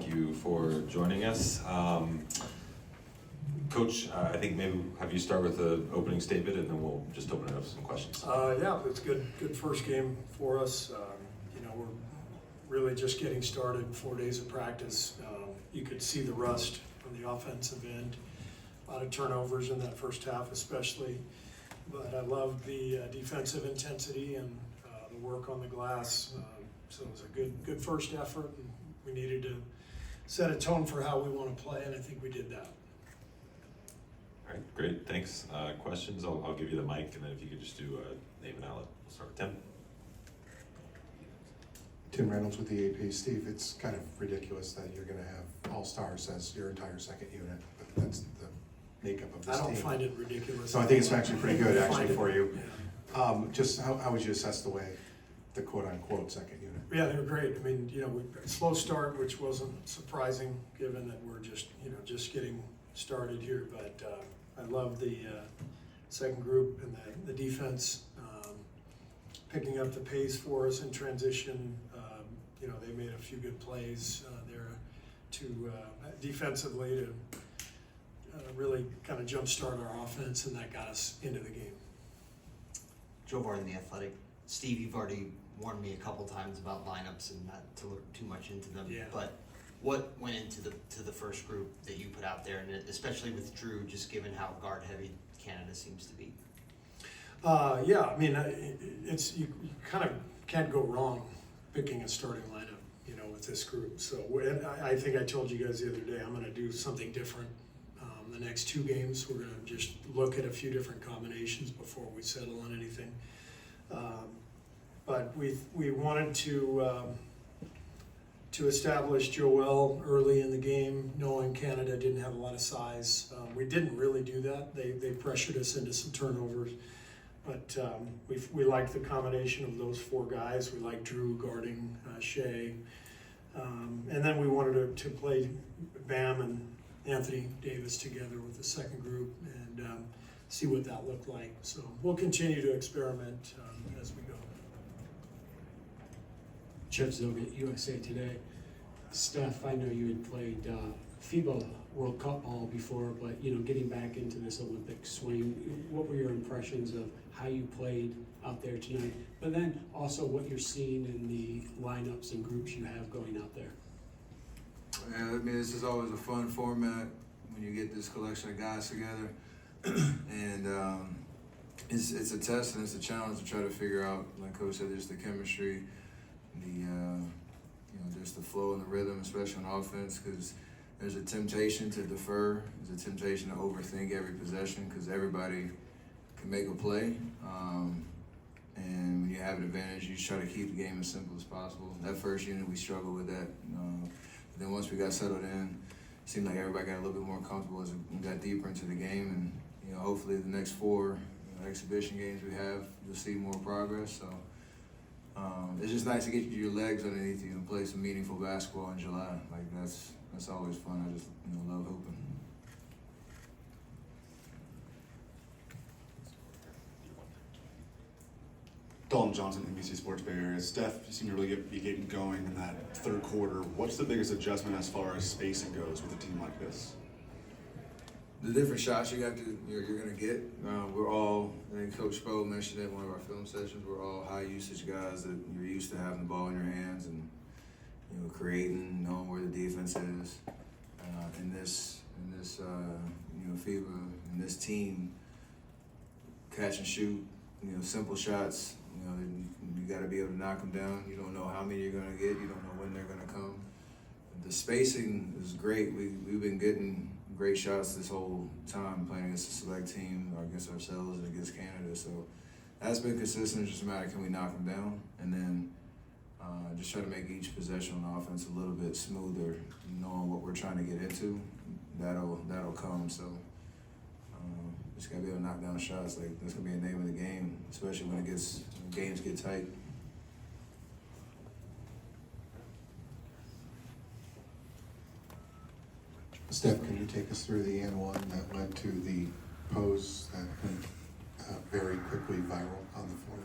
thank you for joining us. Coach, I think maybe have you start with the opening statement and then we'll just open it up to some questions. Yeah, it's good first game for us. We're really just getting started, 4 days of practice. You could see the rust on the offensive end. A lot of turnovers in that first half especially. But I loved the defensive intensity and the work on the glass. So it was a good first effort, and we needed to set a tone for how we want to play, and I think we did that. All right, great, thanks. Questions? I'll give you the mic, and then if you could just do name and outlet. We'll start with Tim. Tim Reynolds with the AP. Steve, it's kind of ridiculous that you're going to have all-stars as your entire second unit, but that's the makeup of this team. I don't find it ridiculous. So I think it's actually pretty good actually for you. Yeah. Just how would you assess the way the quote-unquote second unit? Yeah, they were great. I mean, slow start, which wasn't surprising given that we're just getting started here. But I love the second group and the defense picking up the pace for us in transition. They made a few good plays there to defensively to really kind of jumpstart our offense, and that got us into the game. Joe Barton, The Athletic. Steve, you've already warned me a couple times about lineups and not to look too much into them. Yeah. But what went into the first group that you put out there, and especially with Drew, just given how guard heavy Canada seems to be? Yeah, I mean, it's you kind of can't go wrong picking a starting lineup, with this group. So I think I told you guys the other day I'm going to do something different. The next 2 games, we're going to just look at a few different combinations before we settle on anything. But we wanted to establish Joel early in the game, knowing Canada didn't have a lot of size. We didn't really do that. They pressured us into some turnovers. But we liked the combination of those 4 guys. We liked Drew guarding Shea. And then we wanted to play Bam and Anthony Davis together with the second group and see what that looked like. So we'll continue to experiment as we go. Jeff Zogett, USA Today. Steph, I know you had played FIBA World Cup ball before, but getting back into this Olympic swing, what were your impressions of how you played out there tonight? But then also what you're seeing in the lineups and groups you have going out there. Yeah, I mean, this is always a fun format when you get this collection of guys together, and it's a test and it's a challenge to try to figure out, like Coach said, just the chemistry, just the flow and the rhythm, especially on offense, because there's a temptation to defer, there's a temptation to overthink every possession because everybody can make a play, and when you have an advantage, you just try to keep the game as simple as possible. That first unit, we struggled with that. Then once we got settled in, it seemed like everybody got a little bit more comfortable as we got deeper into the game, and hopefully the next 4 exhibition games we have, you'll see more progress. So it's just nice to get your legs underneath you and play some meaningful basketball in July. Like that's always fun. I just love hooping. Dalton Johnson, NBC Sports Bay Area. Steph, you seem to really be getting going in that third quarter. What's the biggest adjustment as far as spacing goes with a team like this? The different shots you're gonna get. We're all, I think Coach Spo mentioned it in one of our film sessions, we're all high usage guys that you're used to having the ball in your hands and creating, knowing where the defense is. In this FIBA, in this team, catch and shoot, simple shots. You got to be able to knock them down. You don't know how many you're going to get. You don't know when they're going to come. The spacing is great. We've been getting great shots this whole time playing against a select team or against ourselves and against Canada. So that's been consistent. It's just a matter of can we knock them down, and then just try to make each possession on offense a little bit smoother, knowing what we're trying to get into. That'll come. So. Just gotta be able to knock down shots. Like that's gonna be a name of the game, especially when games get tight. Steph, can you take us through the N1 that led to the pose that went very quickly viral on the floor?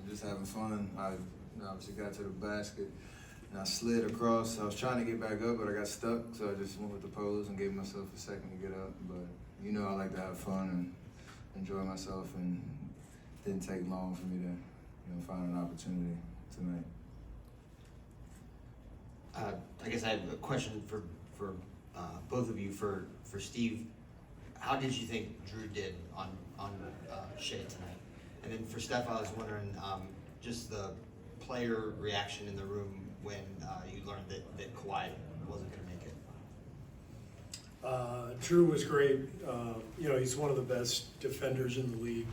Just having fun. I obviously got to the basket, and I slid across. I was trying to get back up, but I got stuck, so I just went with the pose and gave myself a second to get up. But you know, I like to have fun and enjoy myself, and it didn't take long for me to, find an opportunity tonight. I guess I have a question for both of you. For Steve, how did you think Drew did on Shea tonight? And then for Steph, I was wondering just the player reaction in the room when you learned that Kawhi wasn't going to make it. Drew was great. He's one of the best defenders in the league,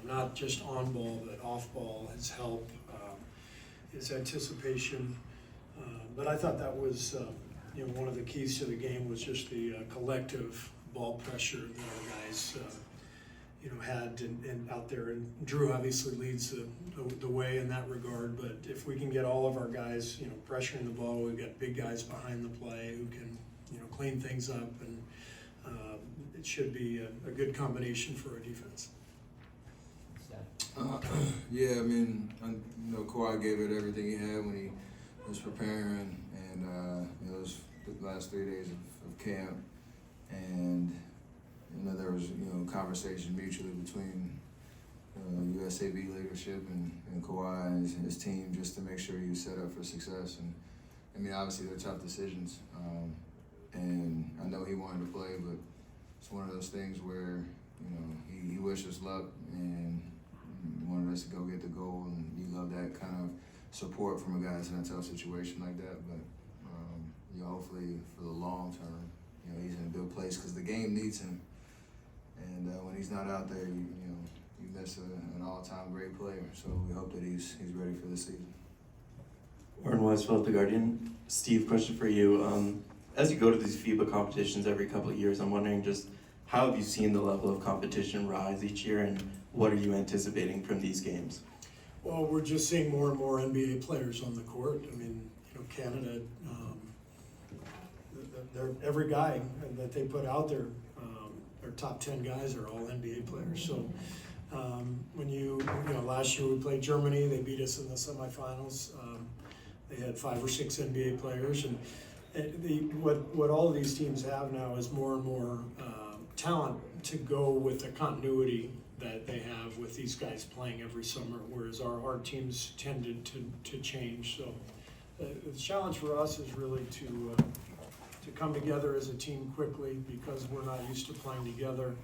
not just on ball, but off ball, his help, his anticipation. But I thought that was, one of the keys to the game was just the collective ball pressure that our guys, had and out there. And Drew obviously leads the way in that regard. But if we can get all of our guys, pressuring the ball, we've got big guys behind the play who can, clean things up, and it should be a good combination for our defense. Yeah, I mean, Kawhi gave it everything he had when he was preparing, and it was the last 3 days of camp, and there was conversation mutually between USAB leadership and Kawhi and his team just to make sure he was set up for success. And I mean, obviously they're tough decisions, and I know he wanted to play, but it's one of those things where he wished us luck and wanted us to go get the goal, and you love that kind of support from a guy that's in a tough situation like that. But hopefully for the long term, he's in a good place because the game needs him. And when he's not out there, you miss an all-time great player. So we hope that he's ready for the season. Warren Weisfeld, The Guardian. Steve, question for you. As you go to these FIBA competitions every couple of years, I'm wondering just how have you seen the level of competition rise each year, and what are you anticipating from these games? Well, we're just seeing more and more NBA players on the court. I mean, Canada, every guy that they put out there, their top 10 guys are all NBA players. So when last year we played Germany, they beat us in the semifinals. They had 5 or 6 NBA players, and what all of these teams have now is more and more talent to go with the continuity that they have with these guys playing every summer, whereas our teams tended to change. So the challenge for us is really to come together as a team quickly, because we're not used to playing together,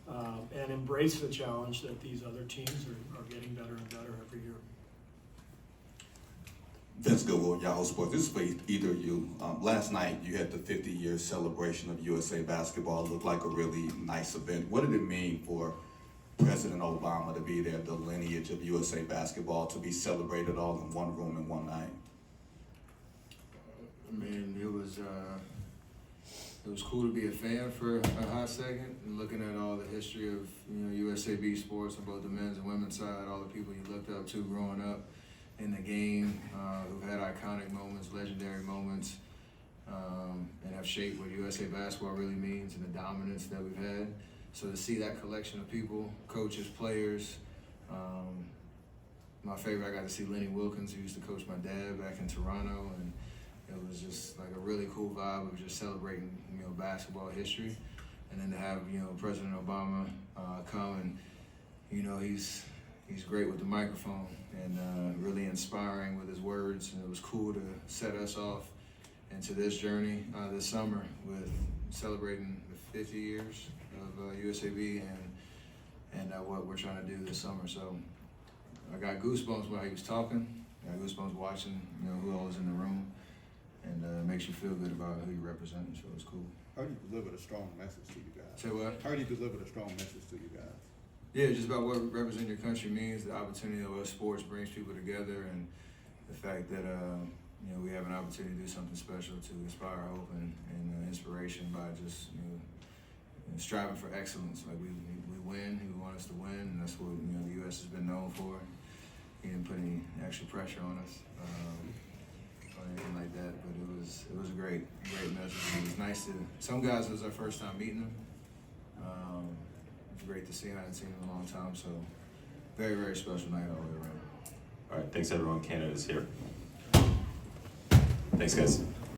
and embrace the challenge that these other teams are getting better and better every year. Vince Goodwill, Yahoo Sports. This is for either of you. Last night you had the 50-year celebration of USA basketball. It looked like a really nice event. What did it mean for President Obama to be there, the lineage of USA basketball, to be celebrated all in one room in one night? I mean, it was cool to be a fan for a hot second, and looking at all the history of USAB sports on both the men's and women's side, all the people you looked up to growing up in the game, who've had iconic moments, legendary moments, and have shaped what USA basketball really means and the dominance that we've had. So to see that collection of people, coaches, players, my favorite, I got to see Lenny Wilkins, who used to coach my dad back in Toronto, and it was just like a really cool vibe of just celebrating, basketball history. And then to have, President Obama come, and, he's great with the microphone and really inspiring with his words. And it was cool to set us off into this journey this summer with celebrating the 50 years of USAB and what we're trying to do this summer. So I got goosebumps while he was talking. I got goosebumps watching, who all was in the room. And it makes you feel good about who you represent, so it's cool. How do you deliver a strong message to you guys? Say what? How do you deliver a strong message to you guys? Yeah, just about what representing your country means, the opportunity of what sports brings people together, and the fact that we have an opportunity to do something special to inspire hope and inspiration by just striving for excellence. Like we win, we want us to win, and that's what the U.S. has been known for. He didn't put any extra pressure on us. Or anything like that, but it was a great message. It was nice to, some guys, it was our first time meeting them. It's great to see him. I hadn't seen him in a long time, so very, very special night all the way around. All right, thanks everyone. Canada's here. Thanks, guys.